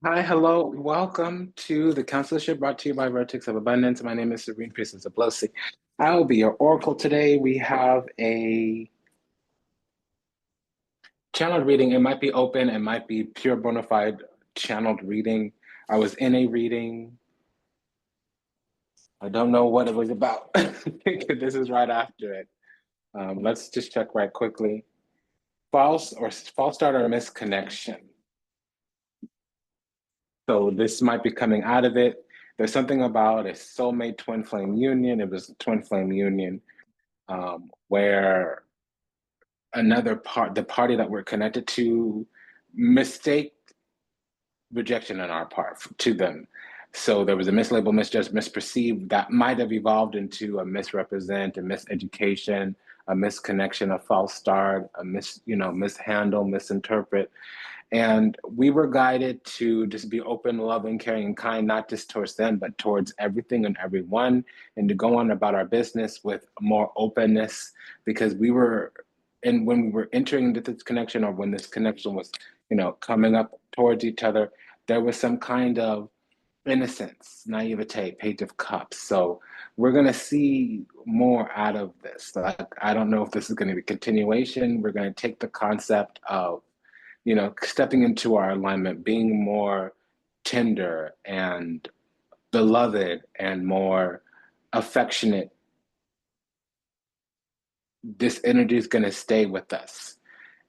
Hi, hello, welcome to the Consularship brought to you by Vertex of Abundance. My name is Serene Priestess Abossi. I will be your oracle today. We have a channeled reading. It might be open, it might be pure bona fide channeled reading. I was in a reading. I don't know what it was about. This is right after it. Let's just check right quickly. False start or misconnection. So this might be coming out of it. There's something about a soulmate twin flame union. It was a twin flame union where the party that we're connected to, mistake rejection on our part to them. So there was a mislabel, misjudged, misperceived that might have evolved into a misrepresent, a miseducation, a misconnection, a false start, mishandle, misinterpret. And we were guided to just be open, loving, caring, and kind, not just towards them, but towards everything and everyone, and to go on about our business with more openness, because and when we were entering into this connection, or when this connection was, coming up towards each other, there was some kind of innocence, naivete, page of cups. So we're going to see more out of this. Like, I don't know if this is going to be a continuation. We're going to take the concept of stepping into our alignment, being more tender and beloved and more affectionate. This energy is going to stay with us.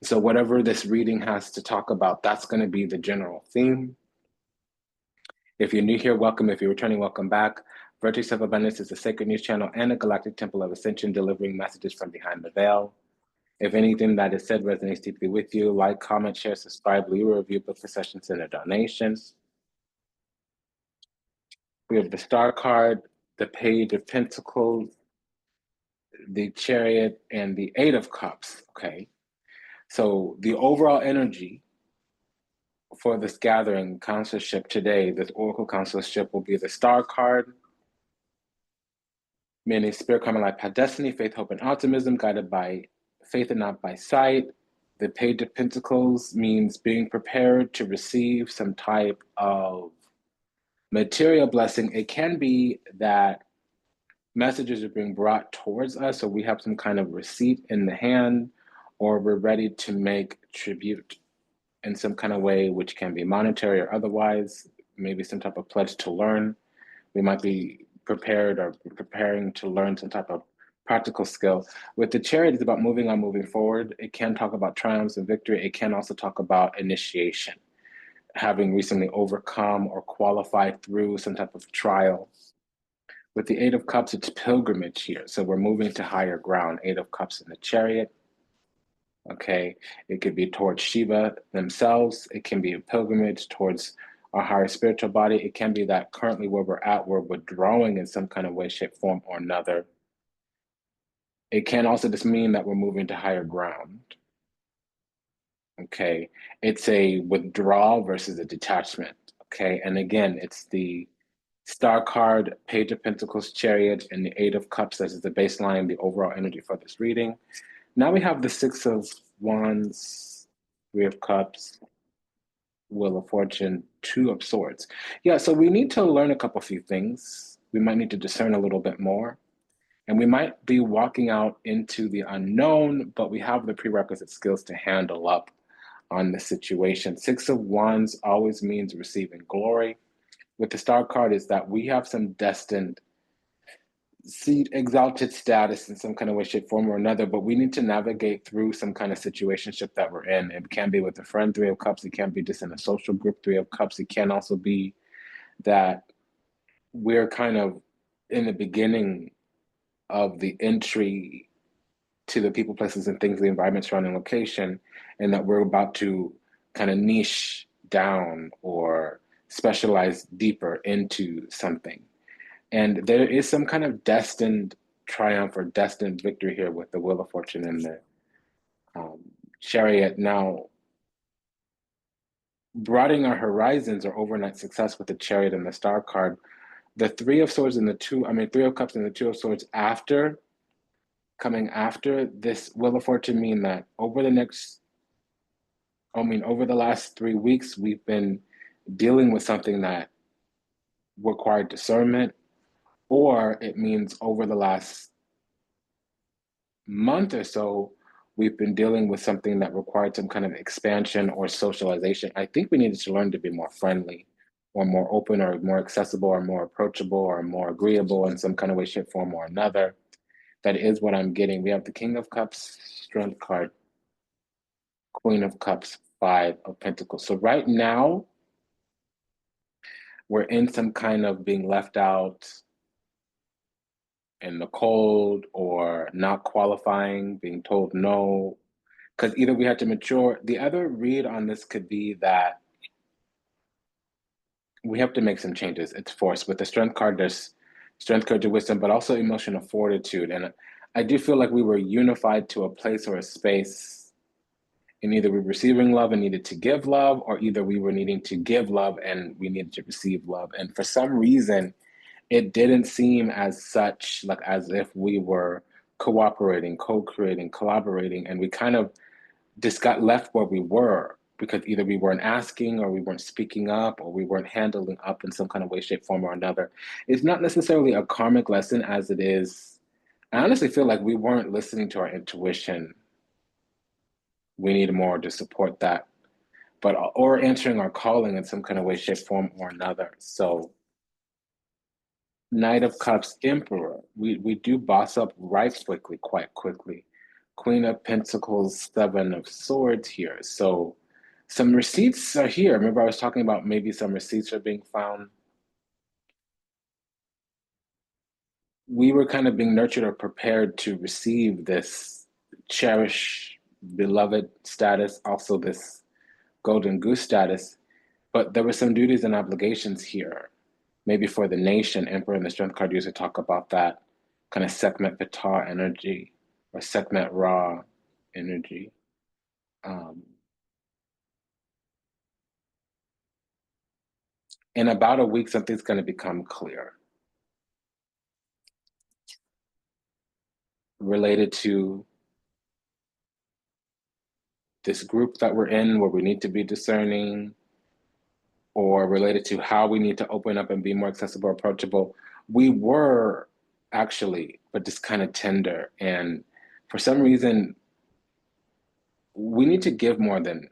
So, whatever this reading has to talk about, that's going to be the general theme. If you're new here, welcome. If you're returning, welcome back. Vertex of Abundance is a sacred news channel and a galactic temple of ascension, delivering messages from behind the veil. If anything that is said resonates deeply with you, like, comment, share, subscribe, leave a review, book the session, send a donation. We have the Star card, the Page of Pentacles, the Chariot, and the Eight of Cups. Okay. So the overall energy for this gathering, consulship today, this Oracle consulship, will be the Star card, meaning spirit, karma, life, path, destiny, faith, hope, and optimism, guided by faith and not by sight. The Page of Pentacles means being prepared to receive some type of material blessing. It can be that messages are being brought towards us, so we have some kind of receipt in the hand, or we're ready to make tribute in some kind of way, which can be monetary or otherwise, maybe some type of pledge to learn. We might be prepared or preparing to learn some type of practical skill. With the Chariot, it's about moving on, moving forward. It can talk about triumphs and victory. It can also talk about initiation, having recently overcome or qualified through some type of trial. With the Eight of Cups, it's pilgrimage here. So we're moving to higher ground. Eight of Cups in the Chariot. Okay. It could be towards Shiva themselves. It can be a pilgrimage towards our higher spiritual body. It can be that currently where we're at, we're withdrawing in some kind of way, shape, form, or another. It can also just mean that we're moving to higher ground. Okay. It's a withdrawal versus a detachment. Okay. And again, it's the Star card, Page of Pentacles, Chariot, and the Eight of Cups. This is the baseline, the overall energy for this reading. Now we have the Six of Wands, Three of Cups, Wheel of Fortune, Two of Swords. Yeah, so we need to learn a couple few things. We might need to discern a little bit more. And we might be walking out into the unknown, but we have the prerequisite skills to handle up on the situation. Six of Wands always means receiving glory. With the Star card is that we have some destined seed exalted status in some kind of way, shape, form, or another, but we need to navigate through some kind of situationship that we're in. It can be with a friend, Three of Cups. It can be just in a social group, Three of Cups. It can also be that we're kind of in the beginning of the entry to the people, places, and things, the environment, surrounding location, and that we're about to kind of niche down or specialize deeper into something. And there is some kind of destined triumph or destined victory here with the Wheel of Fortune and the Chariot. Now, broadening our horizons or overnight success with the Chariot and the Star card. The Three of Swords and Three of Cups and the Two of Swords coming after this Wheel of Fortune mean that over the last 3 weeks, we've been dealing with something that required discernment, or it means over the last month or so, we've been dealing with something that required some kind of expansion or socialization. I think we needed to learn to be more friendly or more open or more accessible or more approachable or more agreeable in some kind of way, shape, form, or another. That is what I'm getting. We have the King of Cups, Strength card, Queen of Cups, Five of Pentacles. So right now, we're in some kind of being left out in the cold or not qualifying, being told no, because either we had to mature. The other read on this could be that we have to make some changes. It's forced. With the Strength card, there's Strength, courage, and wisdom, but also emotional fortitude. And I do feel like we were unified to a place or a space, and either we were receiving love and needed to give love, or either we were needing to give love and we needed to receive love. And for some reason, it didn't seem as such, like as if we were cooperating, co-creating, collaborating, and we kind of just got left where we were because either we weren't asking or we weren't speaking up or we weren't handling up in some kind of way, shape, form, or another. It's not necessarily a karmic lesson as it is. I honestly feel like we weren't listening to our intuition. We need more to support that, but or answering our calling in some kind of way, shape, form, or another. So Knight of Cups, Emperor. We do boss up right quickly, quite quickly. Queen of Pentacles, Seven of Swords here. So some receipts are here. Remember I was talking about maybe some receipts are being found. We were kind of being nurtured or prepared to receive this cherished, beloved status, also this golden goose status. But there were some duties and obligations here, maybe for the nation. Emperor and the Strength card usually talk about that kind of Sekhmet Ptah energy or Sekhmet Ra energy. Um, in about a week, something's going to become clear related to this group that we're in where we need to be discerning, or related to how we need to open up and be more accessible, approachable. We were actually, but just kind of tender. And for some reason, we need to give more than,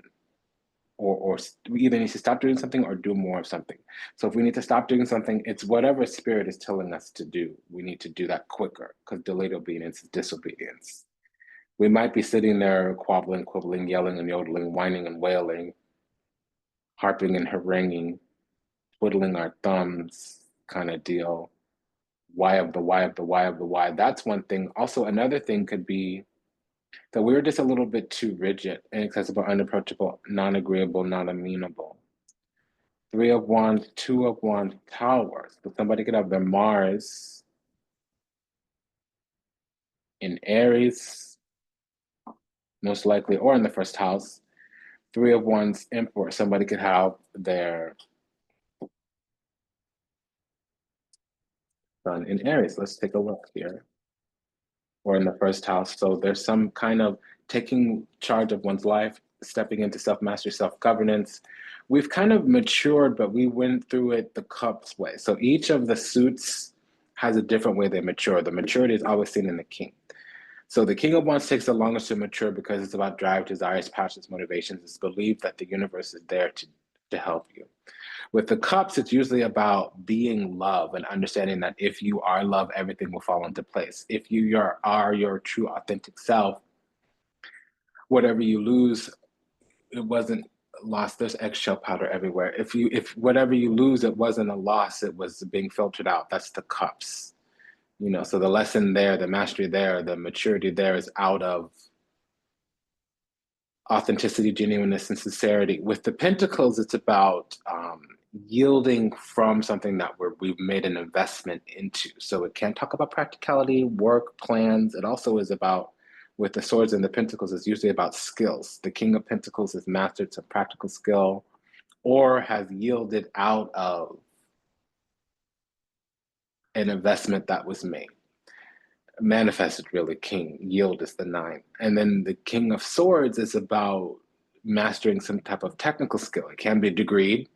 or we either need to stop doing something or do more of something. So if we need to stop doing something, it's whatever spirit is telling us to do. We need to do that quicker because delayed obedience is disobedience. We might be sitting there quabbling, quibbling, yelling and yodeling, whining and wailing, harping and haranguing, twiddling our thumbs kind of deal. Why of the why of the why of the why. That's one thing. Also, another thing could be that we were just a little bit too rigid, inaccessible, unapproachable, non-agreeable, not amenable. Three of Wands, Two of Wands, Tower. So somebody could have their Mars in Aries, most likely, or in the first house. Three of Wands, Emperor. Somebody could have their Sun in Aries. Let's take a look here. Or in the first house. So there's some kind of taking charge of one's life, stepping into self-mastery, self-governance. We've kind of matured, but we went through it the cups way. So each of the suits has a different way they mature. The maturity is always seen in the king. So the King of Wands takes the longest to mature because it's about drive, desires, passions, motivations. It's belief that the universe is there to help you. With the cups, it's usually about being love and understanding that if you are love, everything will fall into place. If you are your true, authentic self, whatever you lose, it wasn't lost. There's eggshell powder everywhere. If whatever you lose, it wasn't a loss. It was being filtered out. That's the cups. So the lesson there, the mastery there, the maturity there is out of authenticity, genuineness, and sincerity. With the pentacles, it's about yielding from something that we've made an investment into. So it can talk about practicality, work, plans. It also is about, with the swords and the pentacles, it's usually about skills. The King of Pentacles has mastered some practical skill or has yielded out of an investment that was made. Manifested, really. King yield is the 9, and then the King of Swords is about mastering some type of technical skill. It can be degreed,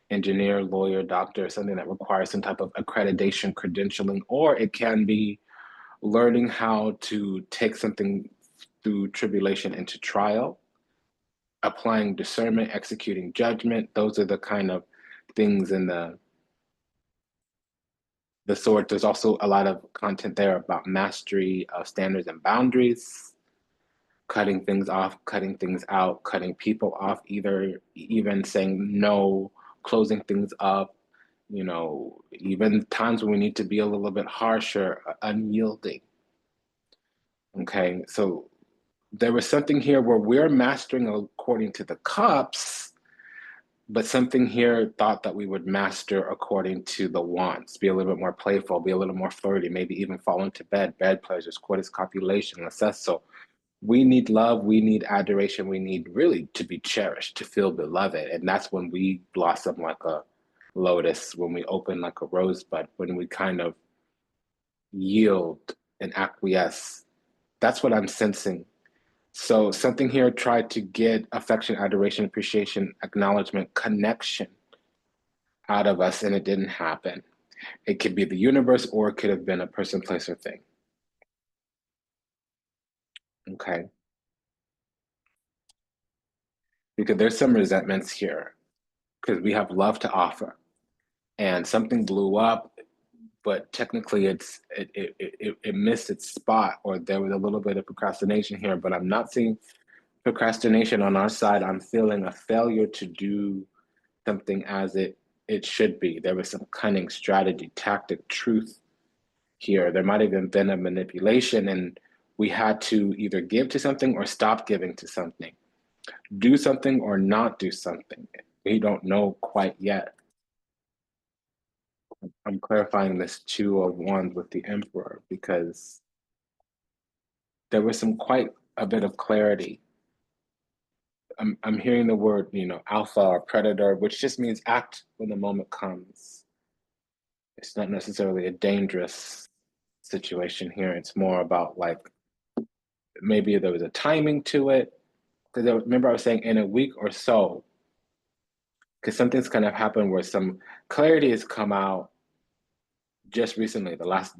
engineer, lawyer, doctor, something that requires some type of accreditation, credentialing, or it can be learning how to take something through tribulation into trial, applying discernment, executing judgment. Those are the kind of things in the sword. There's also a lot of content there about mastery of standards and boundaries, cutting things off, cutting things out, cutting people off, either even saying no, closing things up, even times when we need to be a little bit harsher, unyielding. Okay, so there was something here where we're mastering according to the cups, but something here thought that we would master according to the wants, be a little bit more playful, be a little more flirty, maybe even fall into bed pleasures, coitus, copulation, incest. So we need love, we need adoration, we need really to be cherished, to feel beloved. And that's when we blossom like a lotus, when we open like a rosebud, when we kind of yield and acquiesce. That's what I'm sensing. So something here tried to get affection, adoration, appreciation, acknowledgement, connection out of us, and it didn't happen. It could be the universe, or it could have been a person, place, or thing. Okay. Because there's some resentments here, because we have love to offer, and something blew up, but technically it missed its spot, or there was a little bit of procrastination here. But I'm not seeing procrastination on our side. I'm feeling a failure to do something as it should be. There was some cunning, strategy, tactic, truth here. There might have even been a manipulation, and we had to either give to something or stop giving to something, do something or not do something. We don't know quite yet. I'm clarifying this Two of Wands with the Emperor because there was some quite a bit of clarity. I'm hearing the word, alpha or predator, which just means act when the moment comes. It's not necessarily a dangerous situation here. It's more about like maybe there was a timing to it. Because remember, I was saying in a week or so, because something's kind of happened where some clarity has come out just recently, the last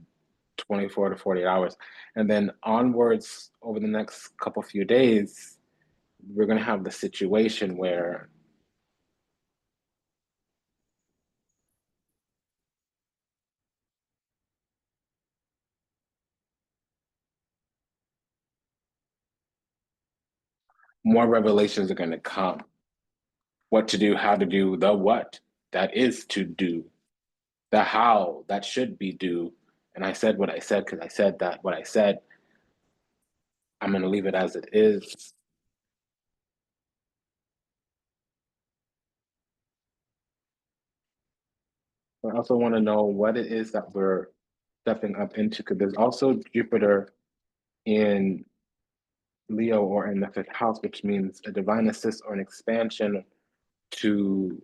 24 to 48 hours. And then onwards over the next couple few days, we're going to have the situation where more revelations are going to come. What to do, how to do, the what that is to do, the how that should be do. And I said what I said because I said that what I said. I'm going to leave it as it is. I also want to know what it is that we're stepping up into, because there's also Jupiter in Leo or in the fifth house, which means a divine assist or an expansion to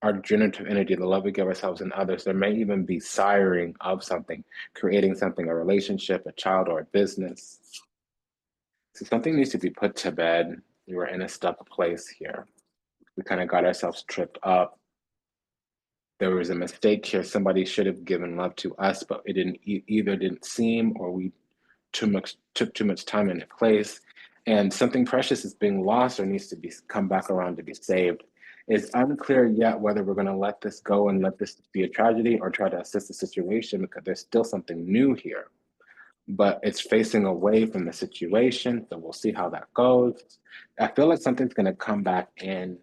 our generative energy, the love we give ourselves and others. There may even be siring of something, creating something, a relationship, a child, or a business. So something needs to be put to bed. We were in a stuck place here. We kind of got ourselves tripped up. There was a mistake here. Somebody should have given love to us, but it either didn't seem, or we took too much time in a place, and something precious is being lost or needs to be come back around to be saved. It's unclear yet whether we're going to let this go and let this be a tragedy or try to assist the situation, because there's still something new here, but it's facing away from the situation. So we'll see how that goes. I feel like something's going to come back in,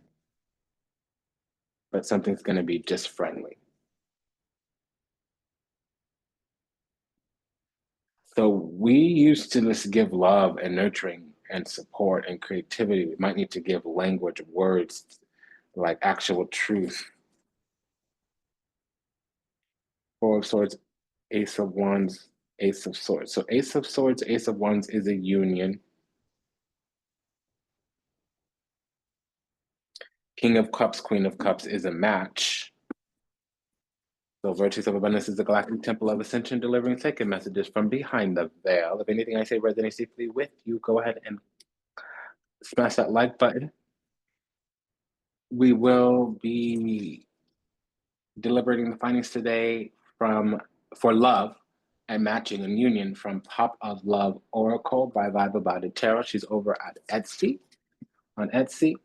but something's going to be just friendly. So we used to just give love and nurturing and support and creativity. We might need to give language, words, like actual truth. Four of Swords, Ace of Wands, Ace of Swords. So Ace of Swords, Ace of Wands is a union. King of Cups, Queen of Cups is a match. So Vertex of Abundance is the Galactic Temple of Ascension, delivering sacred messages from behind the veil. If anything I say resonates deeply with you, go ahead and smash that like button. We will be deliberating the findings today for love and matching and union from Pop of Love Oracle by Vibe About It Tarot. She's over at Etsy. On Etsy,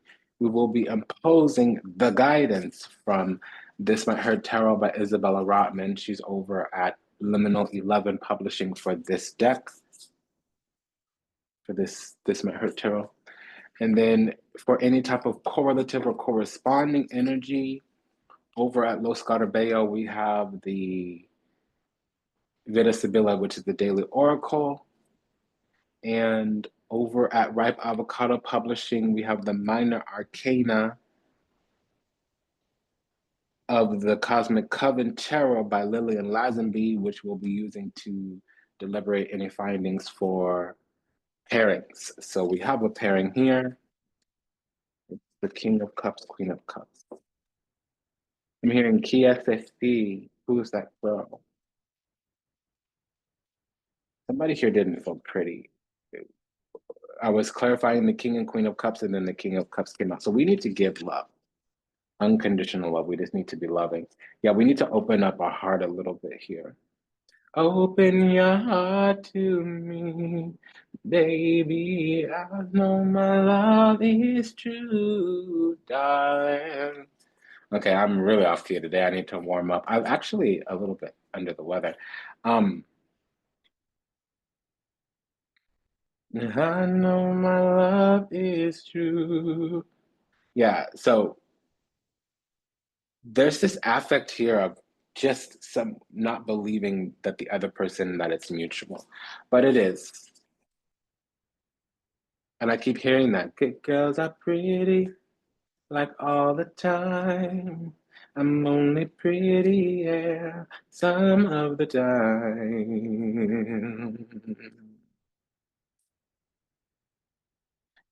we will be imposing the guidance from This Might Hurt Tarot by Isabella Rotman. She's over at Liminal 11 Publishing for this deck, for this Might Hurt Tarot. And then for any type of correlative or corresponding energy, over at Los Scarabeo, we have the Vita Sibilla, which is the Daily Oracle. And over at Ripe Avocado Publishing, we have the Minor Arcana of the Cosmic Coven Tarot by Lillian Lazenby, which we'll be using to deliberate any findings for pairings. So we have a pairing here. It's the King of Cups, Queen of Cups. I'm hearing KSFD. Who's that girl? Somebody here didn't feel pretty. I was clarifying the King and Queen of Cups, and then the King of Cups came out. So we need to give love, unconditional love. We just need to be loving. Yeah, we need to open up our heart a little bit here. Open your heart to me, baby. I know my love is true, darling. Okay, I'm really off key today. I need to warm up. I'm actually a little bit under the weather. I know my love is true. Yeah, so there's this affect here of just some not believing that the other person, that it's mutual, but it is. And I keep hearing that good girls are pretty like all the time. I'm only pretty, yeah, some of the time.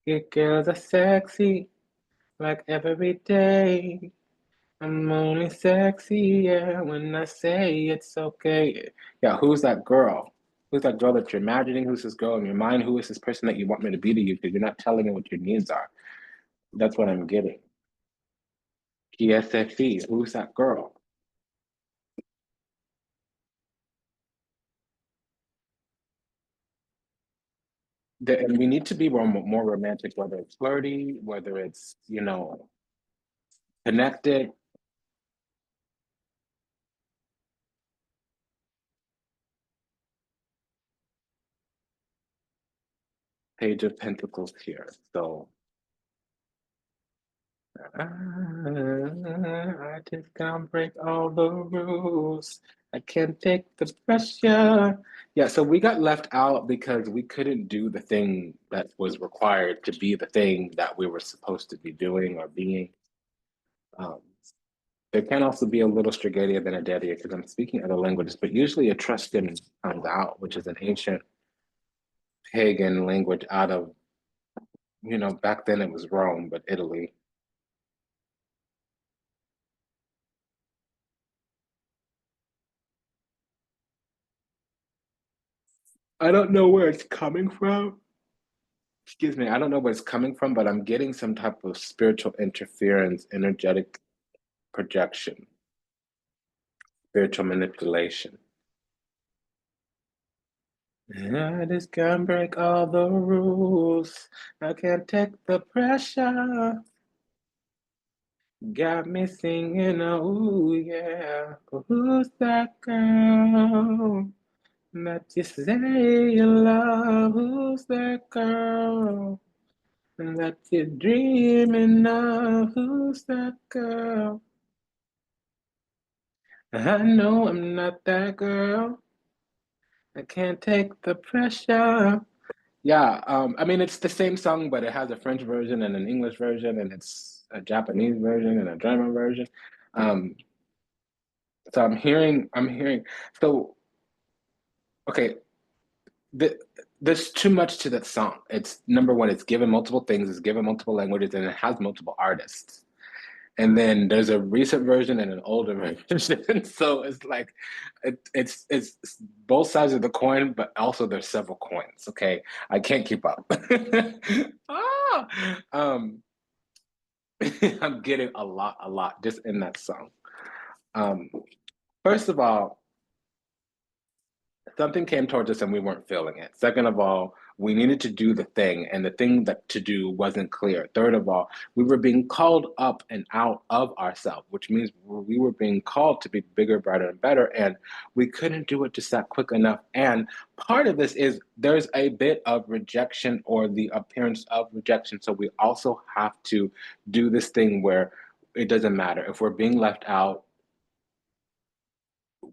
Good girls are sexy like every day. I'm only sexy, yeah, when I say it's okay. Yeah, who's that girl? Who's that girl that you're imagining? Who's this girl in your mind? Who is this person that you want me to be to you? Because you're not telling me what your needs are. That's what I'm getting. PSFE, who's that girl? And we need to be more romantic, whether it's flirty, whether it's, connected. Page of Pentacles here. So I just can't break all the rules. I can't take the pressure. Yeah, so we got left out because we couldn't do the thing that was required to be the thing that we were supposed to be doing or being. Um, there can also be a little Strigadia than a Dedia because I'm speaking other languages, but usually Etruscan comes out, which is an ancient pagan language out of, back then it was Rome, but Italy. I don't know where it's coming from. Excuse me, I don't know where it's coming from, but I'm getting some type of spiritual interference, energetic projection, spiritual manipulation. I just can't break all the rules. I can't take the pressure. Got me singing, oh yeah. Who's that girl that you say you love? Who's that girl that you're dreaming of? Who's that girl? I know I'm not that girl. I can't take the pressure. Yeah, I mean, it's the same song, but it has a French version and an English version, and it's a Japanese version and a German version. Um, so so, okay, the, there's too much to that song. It's number one, it's given multiple things, it's given multiple languages, and it has multiple artists. And then there's a recent version and an older version. So it's like it's both sides of the coin, but also there's several coins. Okay, I can't keep up. ah! um, I'm getting a lot just in that song. Um, First of all, something came towards us and we weren't feeling it. Second of all, we needed to do the thing, and the thing that to do wasn't clear. Third of all, we were being called up and out of ourselves, which means we were being called to be bigger, brighter, and better, and we couldn't do it just that quick enough. And part of this is there's a bit of rejection or the appearance of rejection. So we also have to do this thing where it doesn't matter if we're being left out,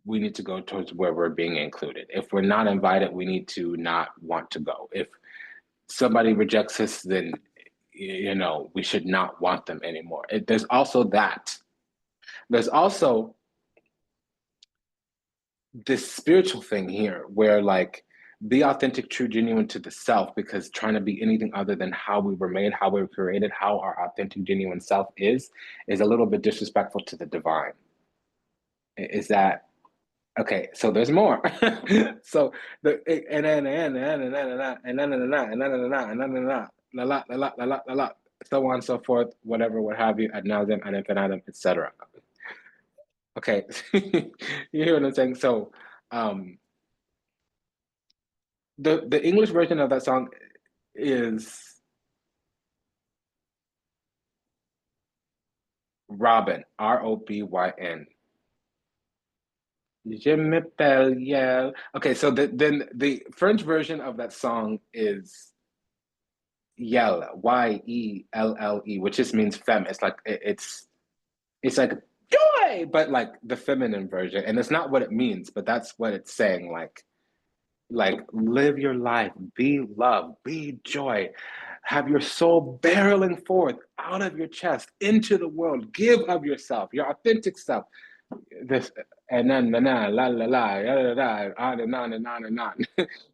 we need to go towards where we're being included. If we're not invited, we need to not want to go. If somebody rejects us, then we should not want them anymore. There's also that. There's also this spiritual thing here where like be authentic, true, genuine to the self, because trying to be anything other than how we were made, how we were created, how our authentic, genuine self is a little bit disrespectful to the divine. Is that okay? So there's more. So the so on and so forth, whatever, what have you, ad nauseum, ad infinitum, etc. Okay, you hear what I'm saying? So um, the English version of that song is Robin, Robyn. Je m'appelle Yel. Okay, so then the French version of that song is Yell, Yelle, which just means femme. It's like it's like joy, but like the feminine version, and it's not what it means, but that's what it's saying. Like live your life, be love, be joy, have your soul barreling forth out of your chest into the world. Give of yourself, your authentic self. This and then la la la la on and on and on and on.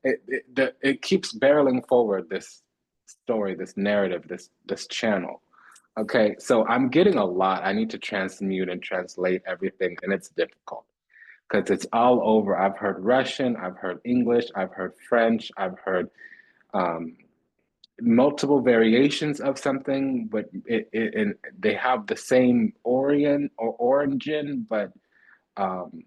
It keeps barreling forward this story, this narrative, this channel. Okay, so I'm getting a lot. I need to transmute and translate everything, and it's difficult because it's all over. I've heard Russian, I've heard English, I've heard French, I've heard um, multiple variations of something, but and they have the same origin, but um,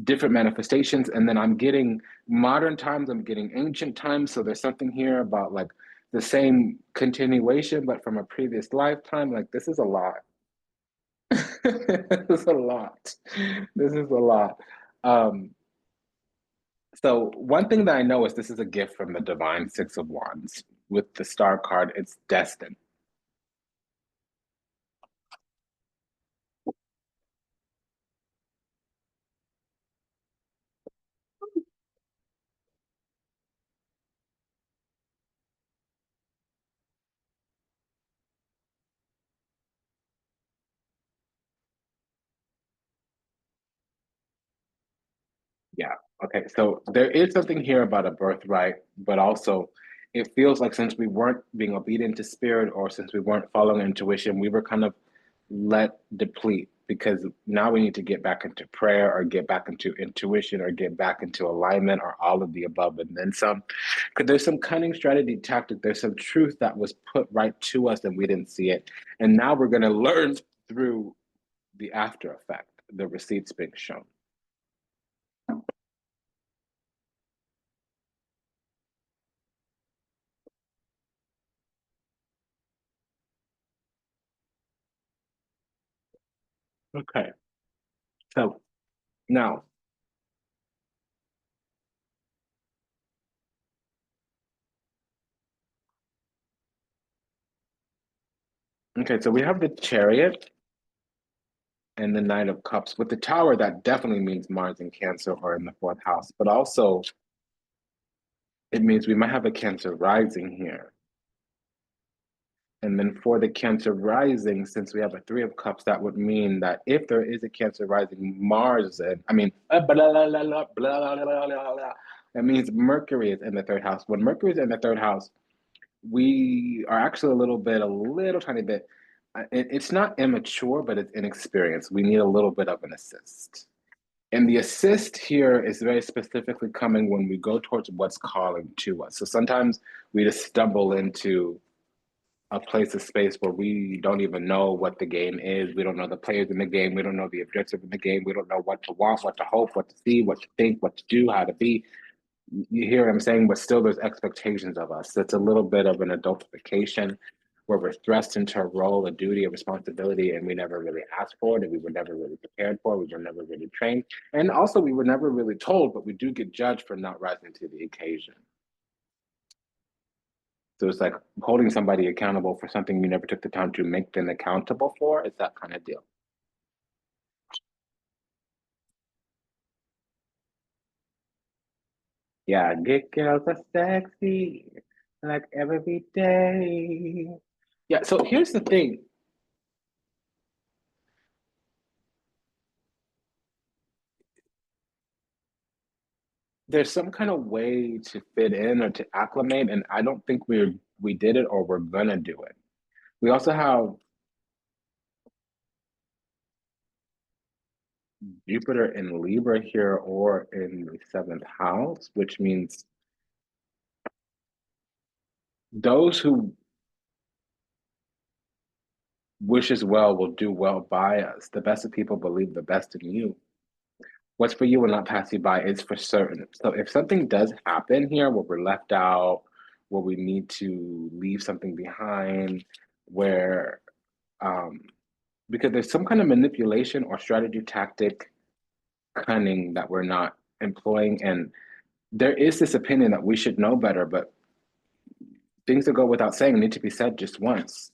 different manifestations. And then I'm getting modern times, I'm getting ancient times. So there's something here about like the same continuation, but from a previous lifetime. Like this is a lot. This is a lot. This is a lot. Um, so one thing that I know is this is a gift from the divine Six of Wands. With the star card, it's destined. Yeah. Okay. So there is something here about a birthright, but also it feels like since we weren't being obedient to spirit or since we weren't following intuition, we were kind of let deplete because now we need to get back into prayer or get back into intuition or get back into alignment or all of the above and then some. Because there's some cunning strategy tactic, there's some truth that was put right to us and we didn't see it. And now we're going to learn through the after effect, the receipts being shown. Okay. So now, okay, so we have the Chariot and the Knight of Cups. With the Tower, that definitely means Mars in Cancer or in the fourth house, but also it means we might have a Cancer rising here. And then for the Cancer rising, since we have a Three of Cups, that would mean that if there is a Cancer rising, Mars, and I mean, that means Mercury is in the third house. When Mercury is in the third house, we are actually a little tiny bit. It's not immature, but it's inexperienced. We need a little bit of an assist. And the assist here is very specifically coming when we go towards what's calling to us. So sometimes we just stumble into a place, a space where we don't even know what the game is. We don't know the players in the game. We don't know the objective in the game. We don't know what to want, what to hope, what to see, what to think, what to do, how to be. You hear what I'm saying? But still, there's expectations of us. It's a little bit of an adultification where we're thrust into a role, a duty, a responsibility, and we never really asked for it, and we were never really prepared for it. We were never really trained. And also, we were never really told, but we do get judged for not rising to the occasion. So it's like holding somebody accountable for something you never took the time to make them accountable for. It's that kind of deal. Yeah, get girls are sexy, like every day. Yeah, so here's the thing. There's some kind of way to fit in or to acclimate, and I don't think we did it or we're gonna do it. We also have Jupiter in Libra here or in the seventh house, which means those who wish us well will do well by us. The best of people believe the best in you. What's for you will not pass you by is for certain. So if something does happen here where we're left out, where we need to leave something behind, where because there's some kind of manipulation or strategy, tactic, cunning that we're not employing, and there is this opinion that we should know better, but things that go without saying need to be said just once.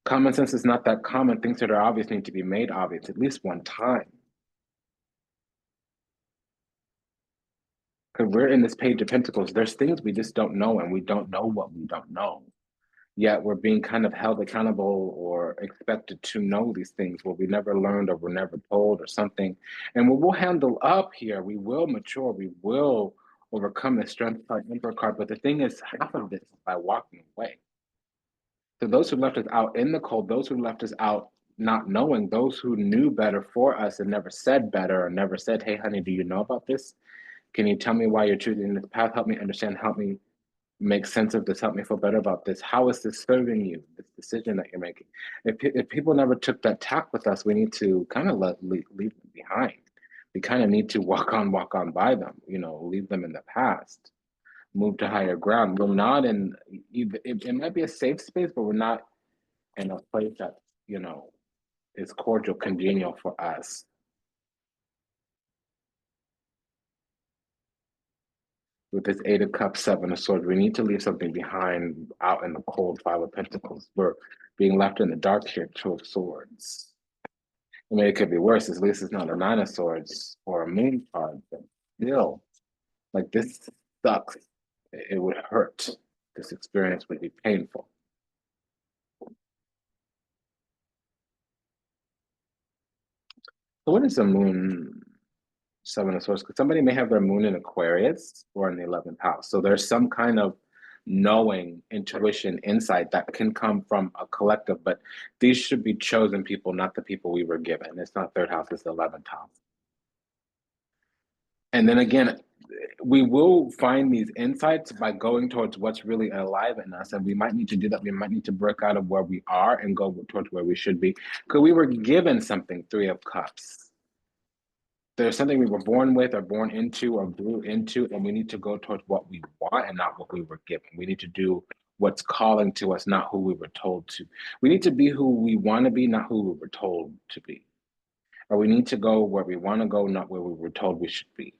Common sense is not that common. Things that are obvious need to be made obvious at least one time. Because we're in this page of pentacles, there's things we just don't know, and we don't know what we don't know. Yet we're being kind of held accountable or expected to know these things where we never learned or were never told or something. And what we'll handle up here, we will mature, we will overcome the strength card, emperor card. But the thing is, half of this is by walking away. So those who left us out in the cold, those who left us out not knowing, those who knew better for us and never said better or never said, hey, honey, do you know about this? Can you tell me why you're choosing this path? Help me understand, help me make sense of this, help me feel better about this. How is this serving you, this decision that you're making? If people never took that tack with us, we need to kind of leave them behind. We kind of need to walk on by them, leave them in the past, move to higher ground. We're not in, it might be a safe space, but we're not in a place that, is cordial, congenial for us. With this Eight of Cups, Seven of Swords, we need to leave something behind out in the cold. Five of Pentacles. We're being left in the dark here, Two of Swords. I mean, it could be worse. At least it's not a Nine of Swords or a Moon card, but still, like this sucks. It would hurt. This experience would be painful. So what is the Moon? Seven of Swords, because somebody may have their moon in Aquarius or in the 11th house. So there's some kind of knowing, intuition, insight that can come from a collective, but these should be chosen people, not the people we were given. It's not third house, it's the 11th house. And then again, we will find these insights by going towards what's really alive in us. And we might need to do that. We might need to break out of where we are and go towards where we should be. Because we were given something, Three of Cups. There's something we were born with or born into or grew into, and we need to go towards what we want and not what we were given. We need to do what's calling to us, not who we were told to. We need to be who we want to be, not who we were told to be. Or we need to go where we want to go, not where we were told we should be.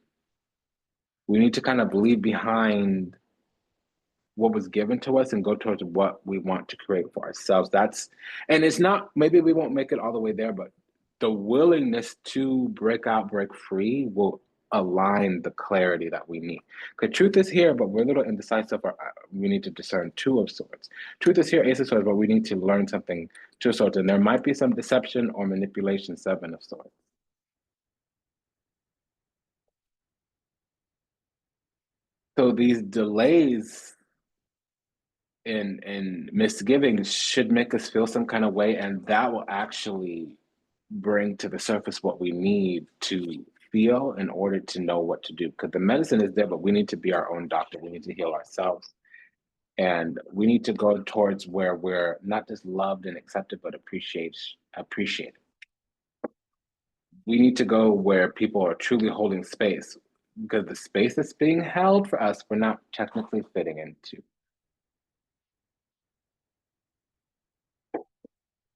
We need to kind of leave behind what was given to us and go towards what we want to create for ourselves. And it's not, maybe we won't make it all the way there, but the willingness to break out, break free will align the clarity that we need. Because truth is here, but we're a little indecisive. We need to discern Two of Swords. Truth is here, Ace of Swords, but we need to learn something, Two of Swords. And there might be some deception or manipulation, Seven of Swords. So these delays and misgivings should make us feel some kind of way, and that will actually bring to the surface what we need to feel in order to know what to do. Because the medicine is there, but we need to be our own doctor. We need to heal ourselves. And we need to go towards where we're not just loved and accepted, but appreciated. We need to go where people are truly holding space, because the space that's being held for us, we're not technically fitting into.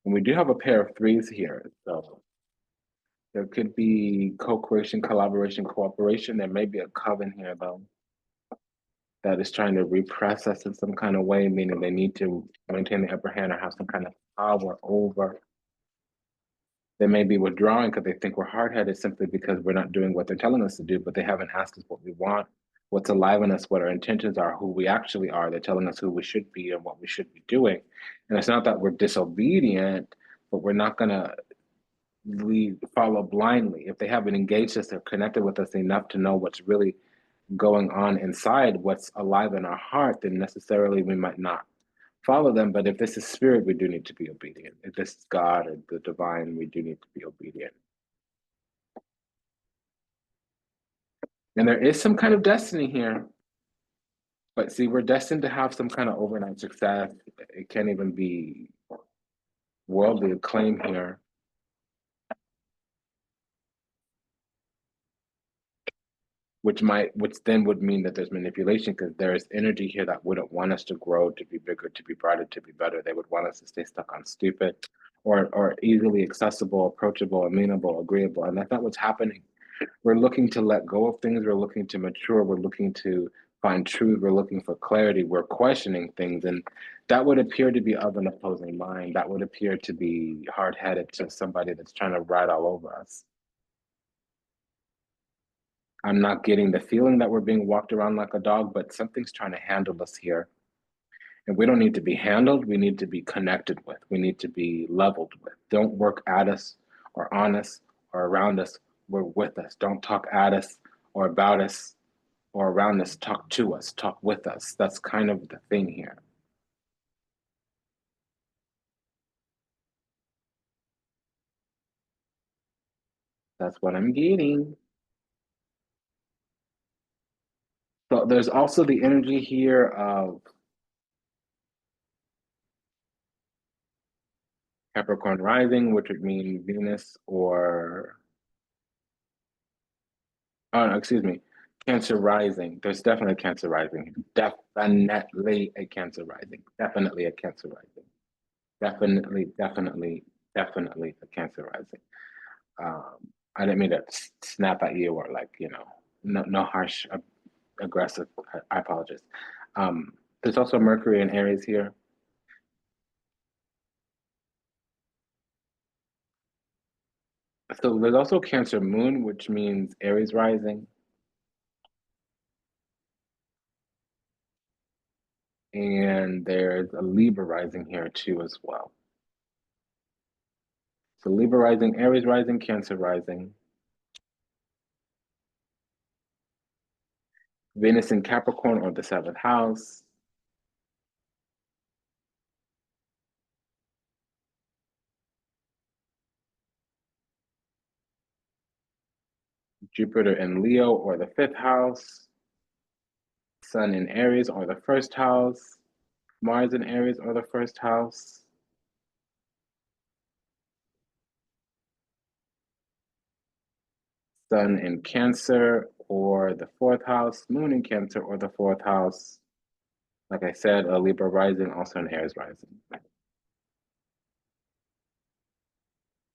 And we do have a pair of threes here, so there could be co-creation, collaboration, cooperation. There may be a coven here, though, that is trying to repress us in some kind of way, meaning they need to maintain the upper hand or have some kind of power over. They may be withdrawing because they think we're hard-headed simply because we're not doing what they're telling us to do, but they haven't asked us what we want, what's alive in us, what our intentions are, who we actually are. They're telling us who we should be and what we should be doing. And it's not that we're disobedient, but we're not going to follow blindly. If they haven't engaged us or connected with us enough to know what's really going on inside, what's alive in our heart, then necessarily we might not follow them. But if this is spirit, we do need to be obedient. If this is God or the divine, we do need to be obedient. And there is some kind of destiny here. But see, we're destined to have some kind of overnight success. It can't even be worldly acclaim here. Which then would mean that there's manipulation, because there is energy here that wouldn't want us to grow, to be bigger, to be brighter, to be better. They would want us to stay stuck on stupid or easily accessible, approachable, amenable, agreeable. And that's not what's happening. We're looking to let go of things. We're looking to mature. We're looking to find truth. We're looking for clarity. We're questioning things. And that would appear to be of an opposing mind. That would appear to be hard-headed to somebody that's trying to ride all over us. I'm not getting the feeling that we're being walked around like a dog, but something's trying to handle us here. And we don't need to be handled. We need to be connected with. We need to be leveled with. Don't work at us or on us or around us. We're with us. Don't talk at us or about us or around us. Talk to us. Talk with us. That's kind of the thing here. That's what I'm getting. So there's also the energy here of Capricorn rising, which would mean Venus or, oh, no, excuse me, Cancer rising. There's definitely a Cancer rising. Definitely a Cancer rising. Definitely a Cancer rising. Definitely a Cancer rising. I didn't mean to snap at you or like, no harsh, aggressive. I apologize. There's also Mercury and Aries here. So there's also Cancer moon, which means Aries rising. And there's a Libra rising here too as well. So Libra rising, Aries rising, Cancer rising. Venus in Capricorn or the seventh house. Jupiter in Leo or the fifth house. Sun in Aries or the first house. Mars in Aries or the first house. Sun in Cancer or the fourth house. Moon in Cancer or the fourth house. Like I said, a Libra rising, also an Aries rising.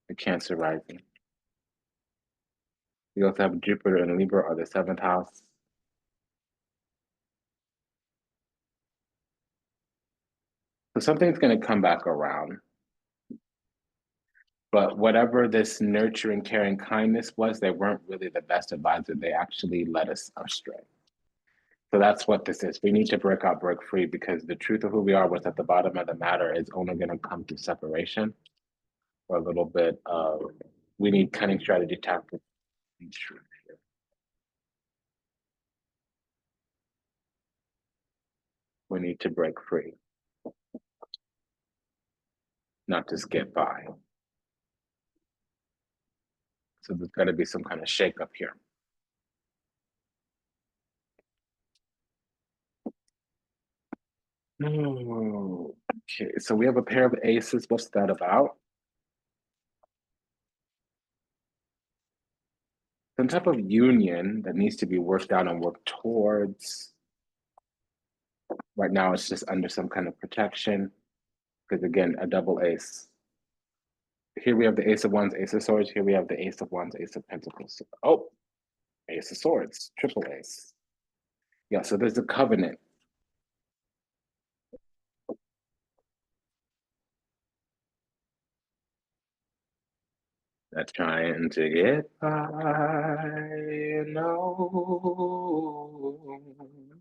A Cancer rising. We also have Jupiter in Libra or the seventh house. So something's going to come back around. But whatever this nurturing, caring kindness was, they weren't really the best advisor. They actually led us astray. So that's what this is. We need to break out, break free, because the truth of who we are, what's at the bottom of the matter, is only going to come through separation or a little bit of, we need cunning strategy, tactics, and truth here. We need to break free, not just get by. So there's got to be some kind of shakeup here. Oh, okay, so we have a pair of aces. What's that about? Some type of union that needs to be worked out and worked towards. Right now, it's just under some kind of protection. Because again, a double ace. Here we have the ace of wands, ace of swords. Here we have the ace of wands, ace of pentacles. Oh, ace of swords, triple ace. Yeah, so there's a covenant. That's trying to get by,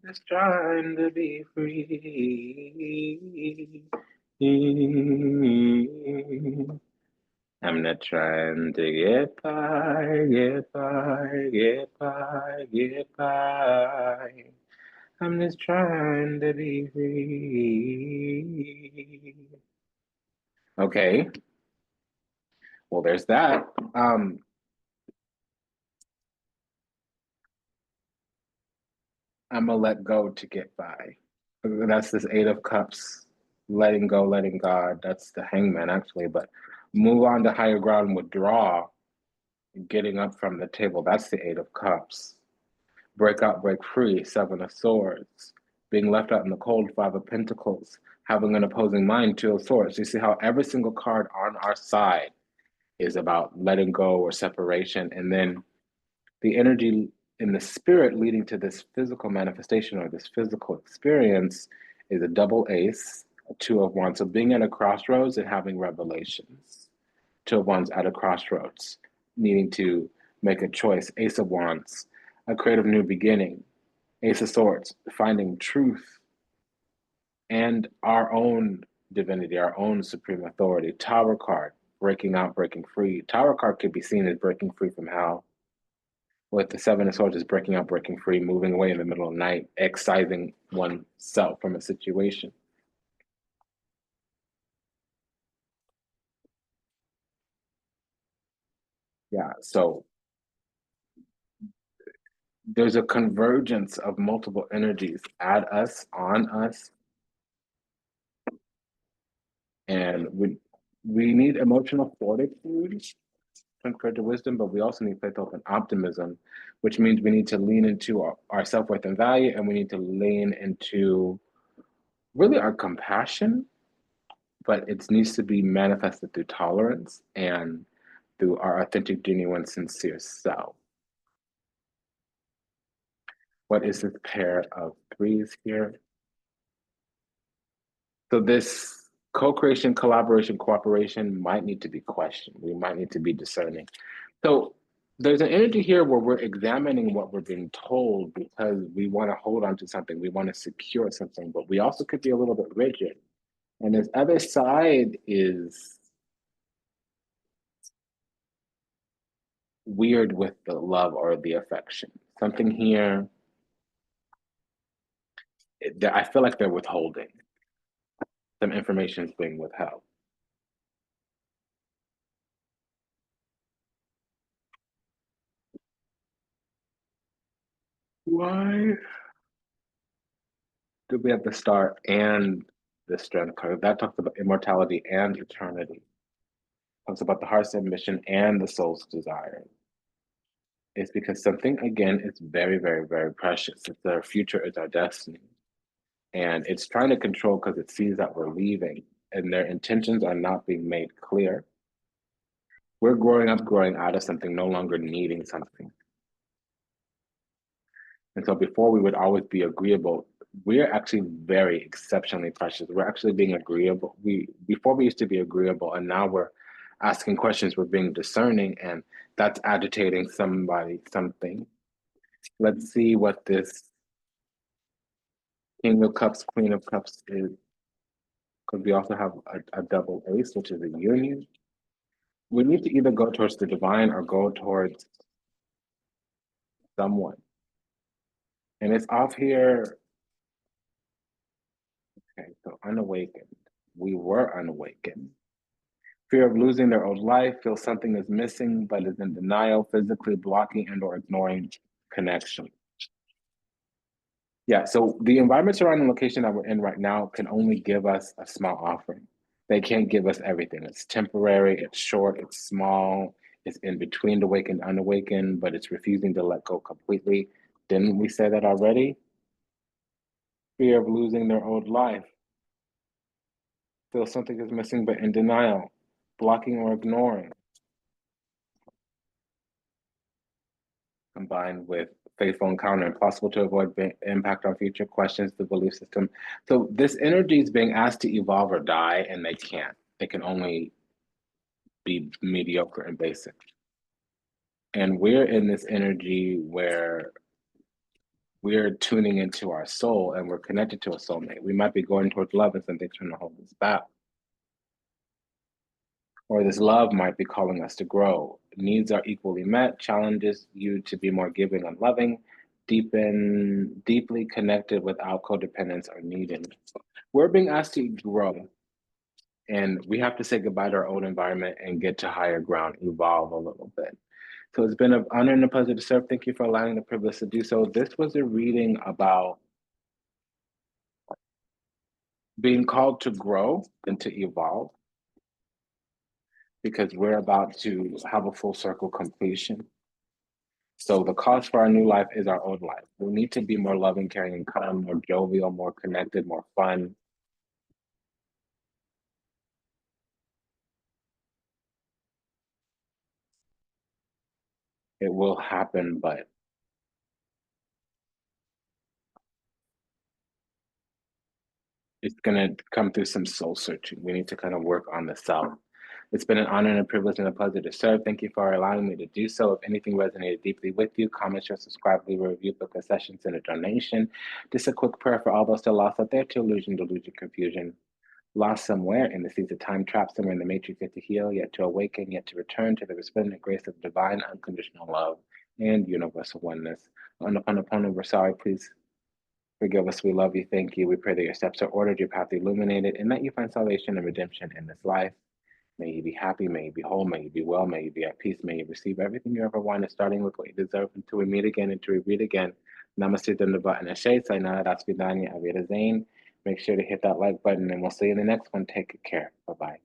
just trying to be free. I'm not trying to get by, get by, get by, get by. I'm just trying to be free. Okay, well, there's that. I'm gonna let go to get by. That's this Eight of Cups, letting go, letting God. That's the Hangman, actually. But move on to higher ground, withdraw, getting up from the table. That's the Eight of Cups. Break out, break free, Seven of Swords. Being left out in the cold, Five of Pentacles. Having an opposing mind, Two of Swords. You see how every single card on our side is about letting go or separation. And then the energy in the spirit leading to this physical manifestation or this physical experience is a double ace, a two of wands. So being at a crossroads and having revelations. Two of wands at a crossroads, needing to make a choice. Ace of wands, a creative new beginning. Ace of swords, finding truth and our own divinity, our own supreme authority. Tower card, breaking out, breaking free. Tower card could be seen as breaking free from hell, with the Seven of Swords is breaking out, breaking free, moving away in the middle of the night, excising oneself from a situation. Yeah, so there's a convergence of multiple energies at us, on us, and we need emotional fortitude compared to wisdom, but we also need faith, hope, and optimism, which means we need to lean into our self-worth and value, and we need to lean into really our compassion, but it needs to be manifested through tolerance and through our authentic, genuine, sincere self. What is this pair of threes here? So this co-creation, collaboration, cooperation might need to be questioned. We might need to be discerning. So there's an energy here where we're examining what we're being told because we want to hold on to something, we want to secure something, but we also could be a little bit rigid. And this other side is weird with the love or the affection. Something here, I feel like they're withholding. Some information is being withheld. Why do we have the star and the strength card? That talks about immortality and eternity. Talks about the heart's ambition and the soul's desire. It's because something, again, is very, very, very precious. It's our future, it's our destiny. And it's trying to control because it sees that we're leaving and their intentions are not being made clear. We're growing up, growing out of something, no longer needing something. And so before we would always be agreeable, we're actually very exceptionally precious. We're actually being agreeable. Before we used to be agreeable, and now we're asking questions, we're being discerning, and that's agitating somebody, something. Let's see what this King of Cups, Queen of Cups is. Because we also have a double ace, which is a union. We need to either go towards the divine or go towards someone. And it's off here. Okay, so unawakened. We were unawakened. Fear of losing their old life, feel something is missing, but is in denial, physically blocking and or ignoring connection. Yeah, so the environment surrounding the location that we're in right now can only give us a small offering. They can't give us everything. It's temporary, it's short, it's small, it's in between the awakened and unawakened, but it's refusing to let go completely. Didn't we say that already? Fear of losing their old life. Feel something is missing, but in denial, blocking or ignoring, combined with faithful encounter, impossible to avoid impact on future questions, the belief system. So this energy is being asked to evolve or die, and they can't. They can only be mediocre and basic. And we're in this energy where we're tuning into our soul and we're connected to a soulmate. We might be going towards love and something's trying to hold us back. Or this love might be calling us to grow. Needs are equally met, challenges you to be more giving and loving, deeply connected without codependence or needing. We're being asked to grow, and we have to say goodbye to our old environment and get to higher ground, evolve a little bit. So it's been an honor and a pleasure to serve. Thank you for allowing the privilege to do so. This was a reading about being called to grow and to evolve, because we're about to have a full circle completion. So the cost for our new life is our old life. We need to be more loving, caring, and kind, more jovial, more connected, more fun. It will happen, but it's gonna come through some soul searching. We need to kind of work on the self. It's been an honor and a privilege and a pleasure to serve. Thank you for allowing me to do so. If anything resonated deeply with you, comment, share, subscribe, leave a review, book a session, send a donation. Just a quick prayer for all those still lost out there to illusion, delusion, confusion, lost somewhere in the seas of time, trapped somewhere in the matrix, yet to heal, yet to awaken, yet to return to the resplendent grace of divine unconditional love and universal oneness. We're sorry, please forgive us. We love you. Thank you. We pray that your steps are ordered, your path illuminated, and that you find salvation and redemption in this life. May you be happy. May you be whole. May you be well. May you be at peace. May you receive everything you ever wanted, starting with what you deserve until we meet again, until we read again. Namaste, Dundaba, and Ashe. Sayonara, Dasvidanya, Aveda Zane. Make sure to hit that like button, and we'll see you in the next one. Take care. Bye bye.